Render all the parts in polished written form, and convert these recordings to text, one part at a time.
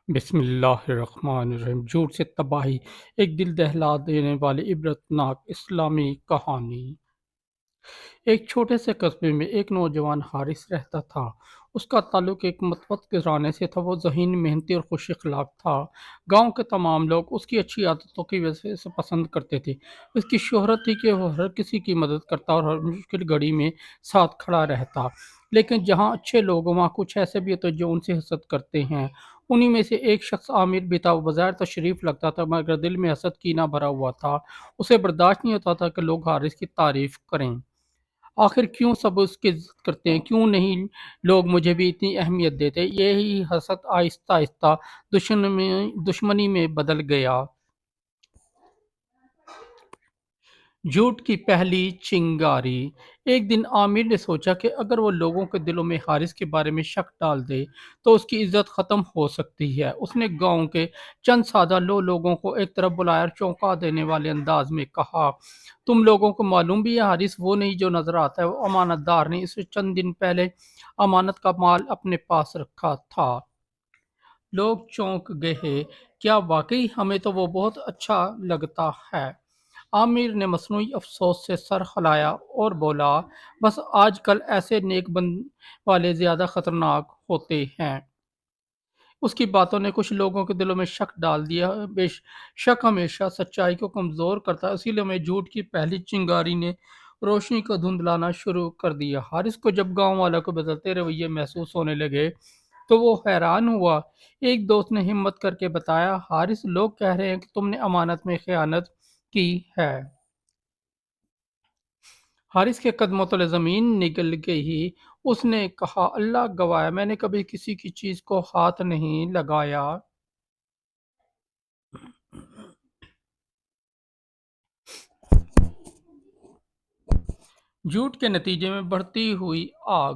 بسم اللہ الرحمن الرحیم۔ جھوٹ سے تباہی، ایک دل دہلا دینے والی عبرتناک اسلامی کہانی۔ ایک چھوٹے سے قصبے میں ایک نوجوان حارث رہتا تھا۔ اس کا تعلق ایک متوسط گھرانے سے تھا۔ وہ ذہین، محنتی اور خوش اخلاق تھا۔ گاؤں کے تمام لوگ اس کی اچھی عادتوں کی وجہ سے پسند کرتے تھے۔ اس کی شہرت تھی کہ وہ ہر کسی کی مدد کرتا اور ہر مشکل گھڑی میں ساتھ کھڑا رہتا۔ لیکن جہاں اچھے لوگ، وہاں کچھ ایسے بھی ہوتے جو ان سے حسد کرتے ہیں۔ انہی میں سے ایک شخص عامر بھی تھا۔ وہ بظاہر تو شریف لگتا تھا، مگر دل میں حسد کینہ بھرا ہوا تھا۔ اسے برداشت نہیں ہوتا تھا کہ لوگ حارث کی تعریف کریں۔ آخر کیوں سب اس کی عزت کرتے ہیں؟ کیوں نہیں لوگ مجھے بھی اتنی اہمیت دیتے؟ یہی حسد آہستہ آہستہ دشمنی میں بدل گیا۔ جھوٹ کی پہلی چنگاری۔ ایک دن عامر نے سوچا کہ اگر وہ لوگوں کے دلوں میں حارث کے بارے میں شک ڈال دے تو اس کی عزت ختم ہو سکتی ہے۔ اس نے گاؤں کے چند سادہ لوگوں کو ایک طرف بلایا اور چونکا دینے والے انداز میں کہا، تم لوگوں کو معلوم بھی ہے حارث وہ نہیں جو نظر آتا ہے، وہ امانت دار نہیں، اس نے چند دن پہلے امانت کا مال اپنے پاس رکھا تھا۔ لوگ چونک گئے، کیا واقعی؟ ہمیں تو وہ بہت اچھا لگتا ہے۔ عامر نے مصنوعی افسوس سے سر ہلایا اور بولا، بس آج کل ایسے نیک بند والے زیادہ خطرناک ہوتے ہیں۔ اس کی باتوں نے کچھ لوگوں کے دلوں میں شک ڈال دیا۔ بے شک ہمیشہ سچائی کو کمزور کرتا ہے، اسی لیے میں جھوٹ کی پہلی چنگاری نے روشنی کو دھندلانا شروع کر دیا۔ حارث کو جب گاؤں والوں کو بدلتے رویے محسوس ہونے لگے تو وہ حیران ہوا۔ ایک دوست نے ہمت کر کے بتایا، حارث لوگ کہہ رہے ہیں کہ تم نے امانت میں خیانت کی ہے۔ حارث کے قدموں تلے زمین نگل گئی۔ اس نے کہا، اللہ گواہ ہے میں نے کبھی کسی کی چیز کو ہاتھ نہیں لگایا۔ جھوٹ کے نتیجے میں بڑھتی ہوئی آگ۔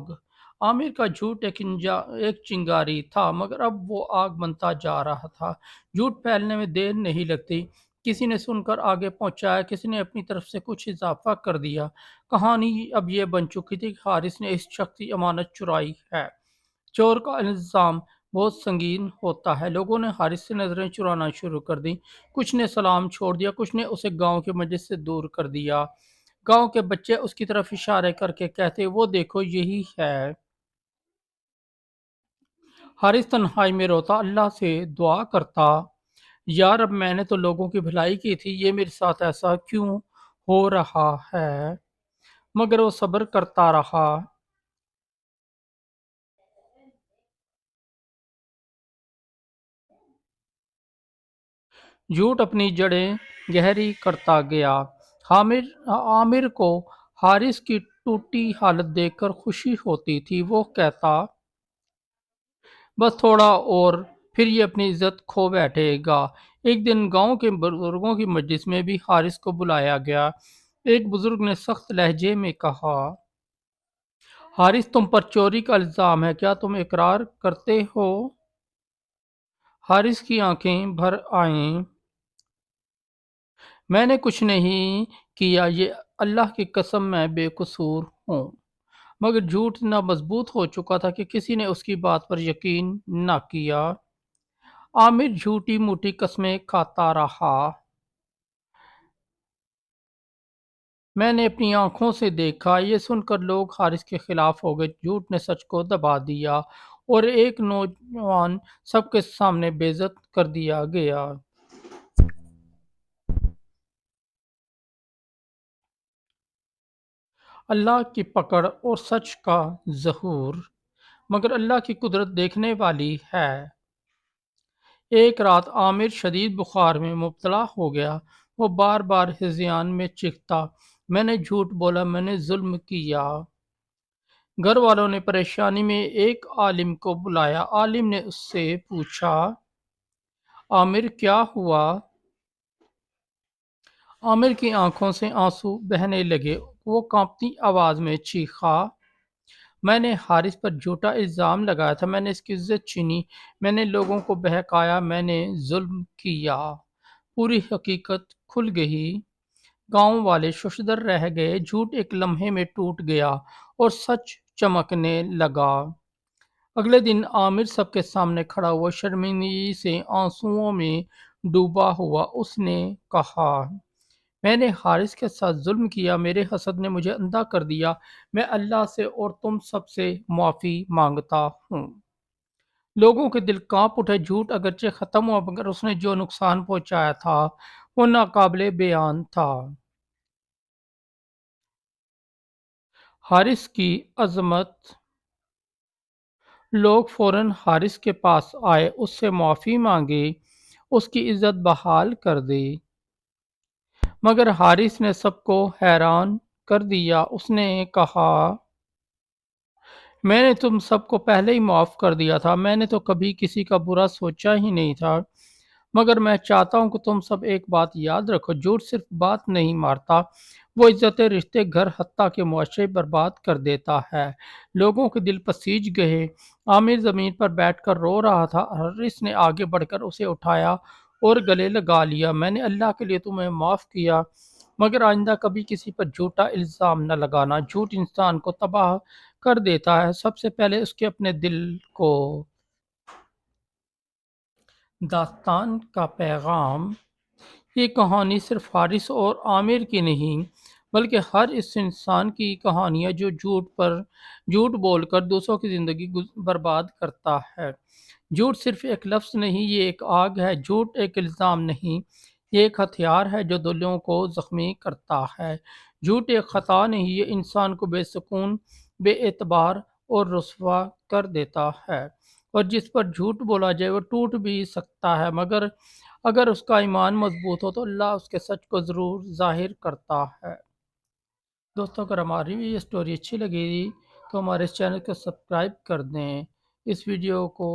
عامر کا جھوٹ ایک چنگاری تھا، مگر اب وہ آگ بنتا جا رہا تھا۔ جھوٹ پھیلنے میں دیر نہیں لگتی۔ کسی نے سن کر آگے پہنچایا، کسی نے اپنی طرف سے کچھ اضافہ کر دیا۔ کہانی اب یہ بن چکی تھی کہ حارث نے اس شخص کی امانت چرائی ہے۔ چور کا الزام بہت سنگین ہوتا ہے۔ لوگوں نے حارث سے نظریں چرانا شروع کر دیں۔ کچھ نے سلام چھوڑ دیا، کچھ نے اسے گاؤں کے مجلس سے دور کر دیا۔ گاؤں کے بچے اس کی طرف اشارے کر کے کہتے، وہ دیکھو یہی ہے۔ حارث تنہائی میں روتا، اللہ سے دعا کرتا، یار اب میں نے تو لوگوں کی بھلائی کی تھی، یہ میرے ساتھ ایسا کیوں ہو رہا ہے؟ مگر وہ صبر کرتا رہا۔ جھوٹ اپنی جڑیں گہری کرتا گیا۔ عامر کو حارث کی ٹوٹی حالت دیکھ کر خوشی ہوتی تھی۔ وہ کہتا، بس تھوڑا اور پھر یہ اپنی عزت کھو بیٹھے گا۔ ایک دن گاؤں کے بزرگوں کی مجلس میں بھی حارث کو بلایا گیا۔ ایک بزرگ نے سخت لہجے میں کہا، حارث تم پر چوری کا الزام ہے، کیا تم اقرار کرتے ہو؟ حارث کی آنکھیں بھر آئیں۔ میں نے کچھ نہیں کیا، یہ اللہ کی قسم میں بے قصور ہوں۔ مگر جھوٹ اتنا مضبوط ہو چکا تھا کہ کسی نے اس کی بات پر یقین نہ کیا۔ عامر جھوٹی موٹی قسمیں کھاتا رہا۔ میں نے اپنی آنکھوں سے دیکھا۔ یہ سن کر لوگ حارث کے خلاف ہو گئے۔ جھوٹ نے سچ کو دبا دیا اور ایک نوجوان سب کے سامنے بے عزت کر دیا گیا۔ اللہ کی پکڑ اور سچ کا ظہور۔ مگر اللہ کی قدرت دیکھنے والی ہے۔ ایک رات عامر شدید بخار میں مبتلا ہو گیا۔ وہ بار بار ہذیان میں چیختا، میں نے جھوٹ بولا، میں نے ظلم کیا۔ گھر والوں نے پریشانی میں ایک عالم کو بلایا۔ عالم نے اس سے پوچھا، عامر کیا ہوا؟ عامر کی آنکھوں سے آنسو بہنے لگے۔ وہ کانپتی آواز میں چیخا، میں نے حارث پر جھوٹا الزام لگایا تھا، میں نے اس کی عزت چھینی، میں نے لوگوں کو بہکایا، میں نے ظلم کیا۔ پوری حقیقت کھل گئی۔ گاؤں والے ششدر رہ گئے۔ جھوٹ ایک لمحے میں ٹوٹ گیا اور سچ چمکنے لگا۔ اگلے دن عامر سب کے سامنے کھڑا ہوا، شرمندگی سے آنسوؤں میں ڈوبا ہوا۔ اس نے کہا، میں نے حارث کے ساتھ ظلم کیا، میرے حسد نے مجھے اندھا کر دیا، میں اللہ سے اور تم سب سے معافی مانگتا ہوں۔ لوگوں کے دل کانپ اٹھے، جھوٹ اگرچہ ختم ہوا مگر اس نے جو نقصان پہنچایا تھا وہ ناقابل بیان تھا۔ حارث کی عظمت۔ لوگ فوراً حارث کے پاس آئے، اس سے معافی مانگے، اس کی عزت بحال کر دی، مگر حارث نے سب کو حیران کر دیا۔ اس نے کہا، میں نے تم سب کو پہلے ہی معاف کر دیا تھا، میں نے تو کبھی کسی کا برا سوچا ہی نہیں تھا، مگر میں چاہتا ہوں کہ تم سب ایک بات یاد رکھو، جھوٹ صرف بات نہیں مارتا، وہ عزت رشتے، گھر، حتیٰ کہ معاشرے برباد کر دیتا ہے۔ لوگوں کے دل پسیج گئے۔ عامر زمین پر بیٹھ کر رو رہا تھا، حارث نے آگے بڑھ کر اسے اٹھایا اور گلے لگا لیا۔ میں نے اللہ کے لیے تمہیں معاف کیا، مگر آئندہ کبھی کسی پر جھوٹا الزام نہ لگانا، جھوٹ انسان کو تباہ کر دیتا ہے، سب سے پہلے اس کے اپنے دل کو۔ داستان کا پیغام۔ یہ کہانی صرف حارث اور عامر کی نہیں بلکہ ہر اس انسان کی کہانی ہے جو جھوٹ بول کر دوسروں کی زندگی برباد کرتا ہے۔ جھوٹ صرف ایک لفظ نہیں، یہ ایک آگ ہے، جھوٹ ایک الزام نہیں، یہ ایک ہتھیار ہے جو دلوں کو زخمی کرتا ہے۔ جھوٹ ایک خطا نہیں، یہ انسان کو بے سکون، بے اعتبار اور رسوا کر دیتا ہے، اور جس پر جھوٹ بولا جائے وہ ٹوٹ بھی سکتا ہے، مگر اگر اس کا ایمان مضبوط ہو تو اللہ اس کے سچ کو ضرور ظاہر کرتا ہے۔ دوستوں، اگر ہماری یہ سٹوری اچھی لگی تو ہمارے اس چینل کو سبسکرائب کر دیں، اس ویڈیو کو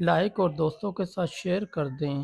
لائک اور دوستوں کے ساتھ شیئر کر دیں۔